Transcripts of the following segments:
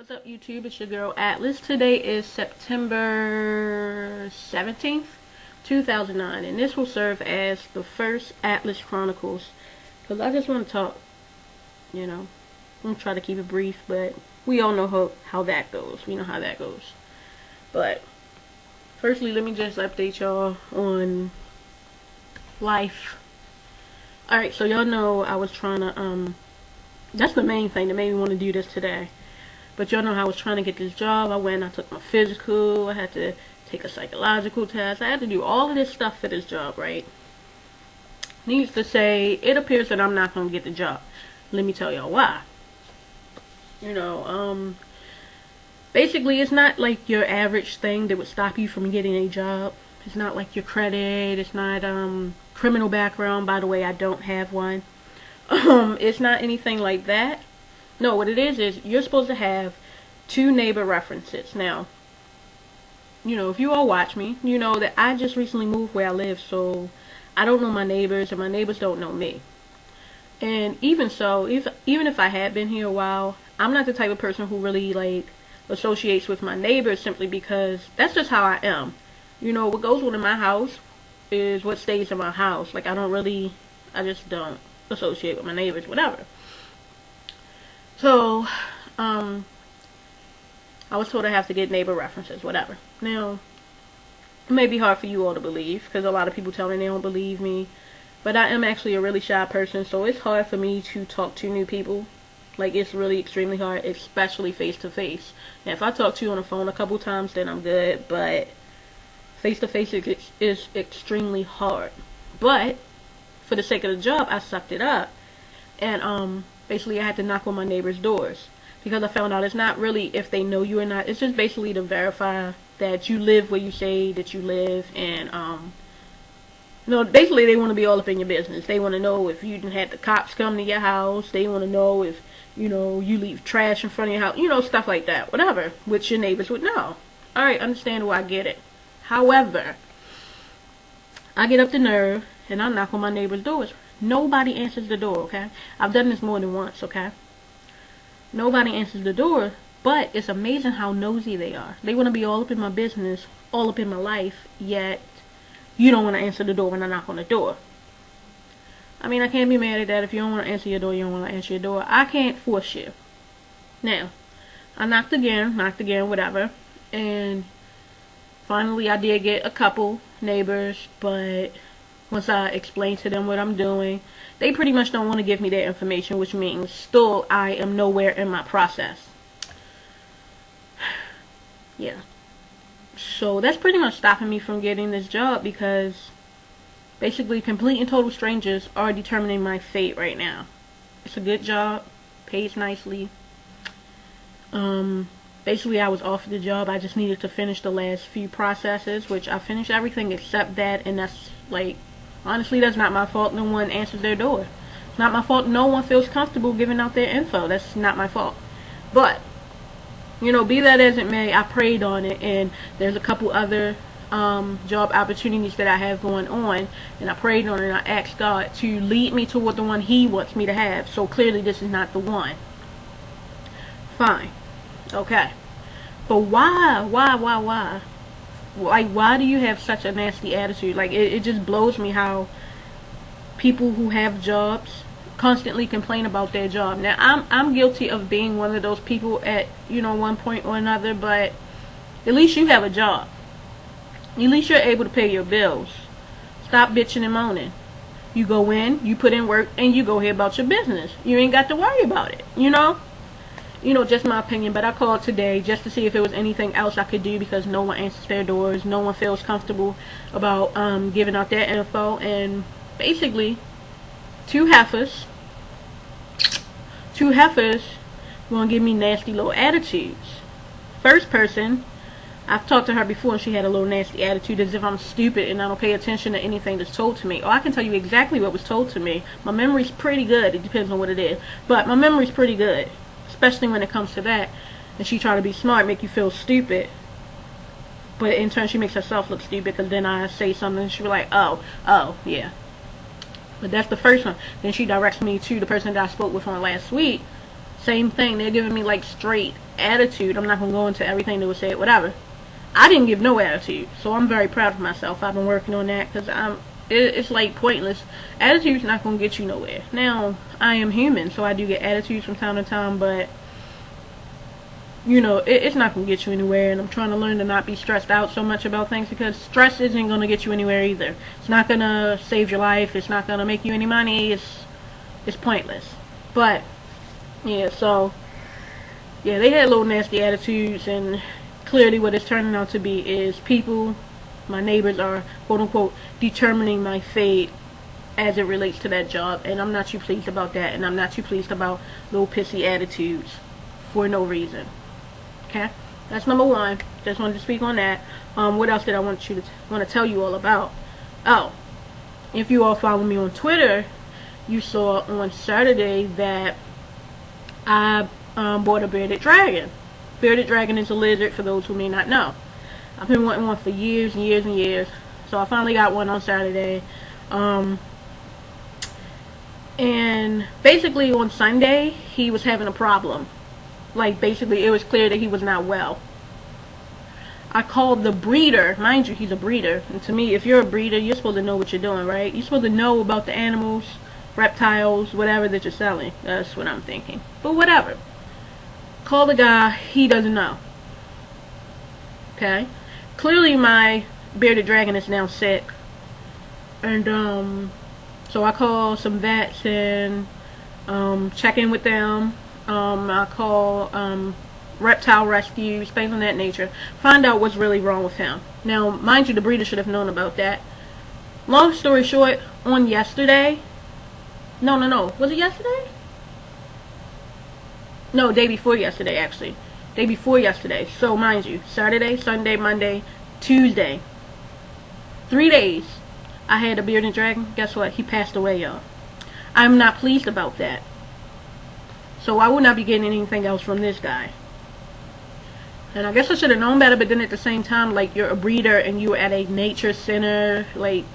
What's up, YouTube? It's your girl Atlas. Today is September 17th, 2009, and this will serve as the first Atlas Chronicles because I just want to talk, I'm going to try to keep it brief, but we all know how that goes. We know how that goes. But firstly, let me just update y'all on life. Alright, so y'all know I was trying to, that's the main thing that made me want to do this today. But y'all know how I was trying to get this job. I went and I took my physical. I had to take a psychological test. I had to do all of this stuff for this job, right? Needless to say, it appears that I'm not going to get the job. Let me tell y'all why. Basically, it's not like your average thing that would stop you from getting a job. It's not like your credit. It's not criminal background. By the way, I don't have one. It's not anything like that. No, what it is you're supposed to have 2 neighbor references. Now, if you all watch me, you know that I just recently moved where I live, so I don't know my neighbors, and my neighbors don't know me. And even so, even if I had been here a while, I'm not the type of person who really, associates with my neighbors simply because that's just how I am. What goes on in my house is what stays in my house. I just don't associate with my neighbors, whatever. So, I was told I have to get neighbor references, whatever. Now, it may be hard for you all to believe, because a lot of people tell me they don't believe me. But I am actually a really shy person, so it's hard for me to talk to new people. It's really extremely hard, especially face-to-face. Now, if I talk to you on the phone a couple times, then I'm good, but face-to-face is extremely hard. But, for the sake of the job, I sucked it up. And, basically, I had to knock on my neighbors' doors because I found out it's not really if they know you or not. It's just basically to verify that you live where you say that you live, and basically they want to be all up in your business. They want to know if you didn't have the cops come to your house. They want to know if you leave trash in front of your house. Stuff like that, whatever, which your neighbors would know. All right, understandable, I get it. However, I get up the nerve and I knock on my neighbors' doors. Nobody answers the door, okay? I've done this more than once, okay? Nobody answers the door, but it's amazing how nosy they are. They want to be all up in my business, all up in my life, yet you don't want to answer the door when I knock on the door. I mean, I can't be mad at that. If you don't want to answer your door, you don't want to answer your door. I can't force you. Now, I knocked again, whatever, and finally I did get a couple neighbors, but once I explain to them what I'm doing, they pretty much don't want to give me their information, which means still I am nowhere in my process. Yeah. So that's pretty much stopping me from getting this job because basically complete and total strangers are determining my fate right now. It's a good job, pays nicely. Basically I was offered the job. I just needed to finish the last few processes, which I finished everything except that, and that's honestly, that's not my fault. No one answers their door. It's not my fault. No one feels comfortable giving out their info. That's not my fault. But, be that as it may, I prayed on it, and there's a couple other job opportunities that I have going on, and I prayed on it, and I asked God to lead me toward the one He wants me to have. So clearly this is not the one. Fine. Okay. But why? Why do you have such a nasty attitude? It just blows me how people who have jobs constantly complain about their job. Now, I'm guilty of being one of those people at, one point or another, but at least you have a job. At least you're able to pay your bills. Stop bitching and moaning. You go in, you put in work, and you go here about your business. You ain't got to worry about it, just my opinion, but I called today just to see if there was anything else I could do because no one answers their doors. No one feels comfortable about giving out their info. And basically, two heifers want to give me nasty little attitudes. First person, I've talked to her before and she had a little nasty attitude as if I'm stupid and I don't pay attention to anything that's told to me. Oh, I can tell you exactly what was told to me. My memory's pretty good. It depends on what it is. But my memory's pretty good. Especially when it comes to that. And she try to be smart, make you feel stupid. But in turn, she makes herself look stupid because then I say something and she be like, oh, yeah. But that's the first one. Then she directs me to the person that I spoke with on last week. Same thing. They're giving me like straight attitude. I'm not gonna go into everything they would say, whatever. I didn't give no attitude, so I'm very proud of myself. I've been working on that because it's like pointless. Attitude's not gonna get you nowhere. Now, I am human, so I do get attitudes from time to time, but you know, it's not gonna get you anywhere. And I'm trying to learn to not be stressed out so much about things, because stress isn't gonna get you anywhere either. It's not gonna save your life. It's not gonna make you any money. It's pointless. But yeah, so yeah, they had little nasty attitudes, and clearly what it's turning out to be is people, my neighbors, are quote unquote determining my fate as it relates to that job, and I'm not too pleased about that, and I'm not too pleased about little pissy attitudes for no reason. Okay, that's number one. Just wanted to speak on that. What else did I want to tell you all about? Oh, if you all follow me on Twitter, you saw on Saturday that I bought a bearded dragon. Bearded dragon is a lizard, for those who may not know. I've been wanting one for years and years and years, so I finally got one on Saturday. And basically on Sunday, he was having a problem. Like, basically, it was clear that he was not well. I called the breeder. Mind you, he's a breeder. And to me, if you're a breeder, you're supposed to know what you're doing, right? You're supposed to know about the animals, reptiles, whatever that you're selling. That's what I'm thinking. But whatever. Call the guy. He doesn't know. Okay? Clearly, my bearded dragon is now sick. And, so I call some vets and check in with them. I call reptile rescues, things of that nature. Find out what's really wrong with him. Now, mind you, the breeder should have known about that. Long story short, on yesterday, no, was it yesterday? No, day before yesterday, actually. Day before yesterday. So, mind you, Saturday, Sunday, Monday, Tuesday. 3 days. I had a bearded dragon. Guess what? He passed away, y'all. I'm not pleased about that. So I will not be getting anything else from this guy. And I guess I should have known better, but then at the same time, like, you're a breeder and you're at a nature center, like,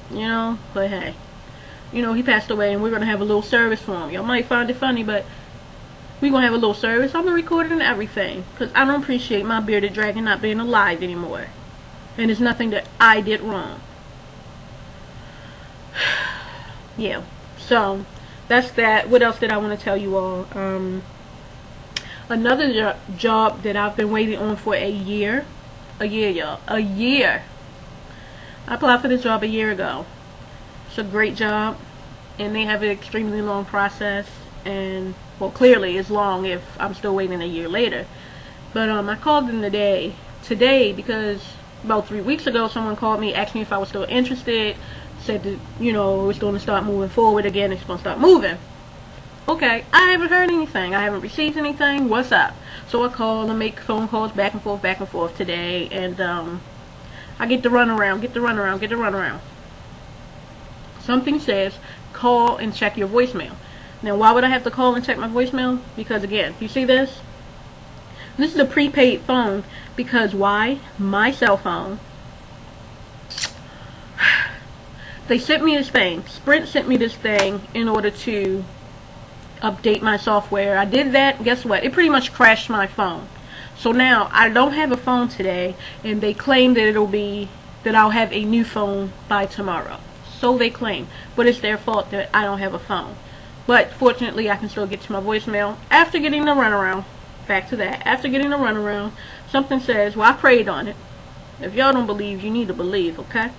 you know, but hey. You know, he passed away and we're going to have a little service for him. Y'all might find it funny, but we're going to have a little service. I'm going to record it and everything, because I don't appreciate my bearded dragon not being alive anymore. And it's nothing that I did wrong. Yeah. So, that's that. What else did I want to tell you all? Another job that I've been waiting on for a year. A year, y'all. A year. I applied for this job a year ago. It's a great job. And they have an extremely long process. And, well, clearly it's long if I'm still waiting a year later. But I called them today because about 3 weeks ago someone called me, asked me if I was still interested. Said that, you know, it's going to start moving forward again. It's going to start moving. Okay, I haven't heard anything. I haven't received anything. What's up? So I call and make phone calls back and forth today. And I get the runaround. Something says, call and check your voicemail. Now, why would I have to call and check my voicemail? Because, again, you see this? This is a prepaid phone. Because why? My cell phone. They sent me this thing. Sprint sent me this thing in order to update my software. I did that. Guess what? It pretty much crashed my phone. So now I don't have a phone today, and they claim that I'll have a new phone by tomorrow. So they claim, but it's their fault that I don't have a phone. But fortunately, I can still get to my voicemail after getting the runaround. Back to that. After getting the runaround, something says, well, I prayed on it. If y'all don't believe, you need to believe, okay?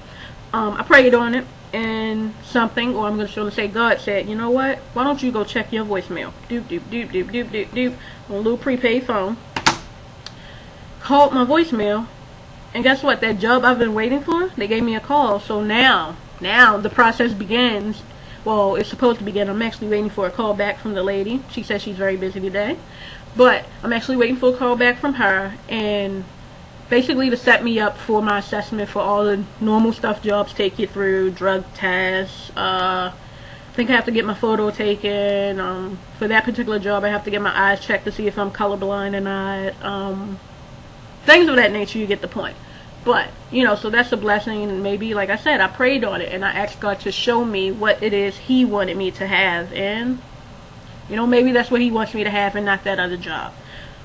I prayed on it, and something, or I'm just going to say God said, you know what? Why don't you go check your voicemail? Doop, doop, doop, doop, doop, doop, doop. On a little prepaid phone. Called my voicemail, and guess what? That job I've been waiting for, they gave me a call. So now the process begins. Well, it's supposed to begin. I'm actually waiting for a call back from the lady. She says she's very busy today. But I'm actually waiting for a call back from her, and basically to set me up for my assessment for all the normal stuff jobs take you through, drug tests. I think I have to get my photo taken. For that particular job, I have to get my eyes checked to see if I'm colorblind or not. Things of that nature, you get the point. But, you know, so that's a blessing. And maybe, like I said, I prayed on it and I asked God to show me what it is he wanted me to have. And, you know, maybe that's what he wants me to have and not that other job.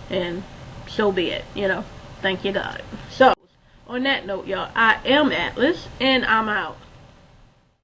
And so be it, you know. Thank you, God. So, on that note, y'all, I am Atlas, and I'm out.